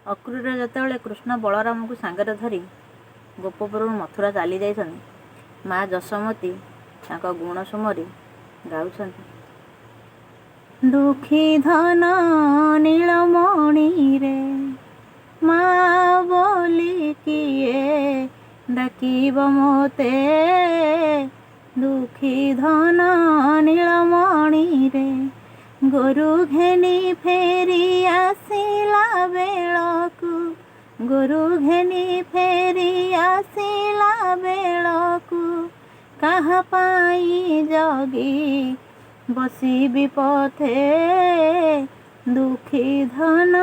ଅକ୍ରୁରେ ଯେତେବେଳେ କୃଷ୍ଣ ବଳରାମକୁ ସାଙ୍ଗରେ ଧରି ଗୋପପୁରରୁ ମଥୁରା ଚାଲି ଯାଇଛନ୍ତି, ମା ଯଶୋମତୀ ତାଙ୍କ ଗୁଣ ସୁମରି ଗାଉଛନ୍ତି। ଦୁଃଖୀ ଧନ ନୀଳମଣିରେ ମା ବୋଲି କିଏ ଡାକିବ ମୋତେ। ଦୁଃଖୀ ଧନ ନୀଳମଣିରେ ଗୋରୁ ଘେନି ଫେରି ଆସିଲା ବେଳକୁ, ଗୋରୁ ଘେନି ଫେରି ଆସିଲା ବେଳକୁ କାହା ପାଇଁ ଜଗି ବସିବି ପଥେ। ଦୁଃଖୀ ଧନ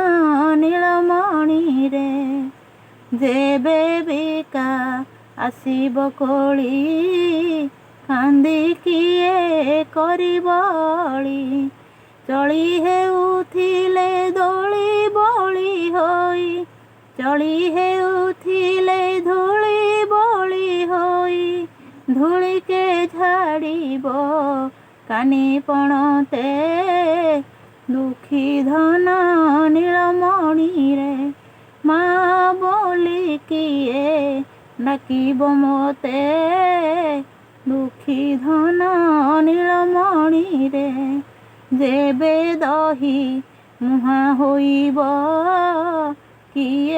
ନୀଳମଣିରେ ଯେବେ ବିକା ଆସିବ କୋଳି, କାନ୍ଦି କିଏ କରିବଳି। ଚଳି ହେଉଥିଲେ ଦୋଳି ବୋଳି ହୋଇ, ଚଳି ହେଉଥିଲେ ଧୂଳି ବୋଳି ହୋଇ, ଧୂଳିକେ ଝାଡ଼ିବ କାନି ପଣତେ। ଦୁଃଖୀ ଧନ ନୀଳମଣିରେ ମା ବୋଲି କିଏ ଡାକିବ ମୋତେ। ଦୁଃଖୀ ଧନ ନୀଳମଣିରେ ଯେବେ ଦହି ମୁହାଁ ହୋଇବ, କିଏ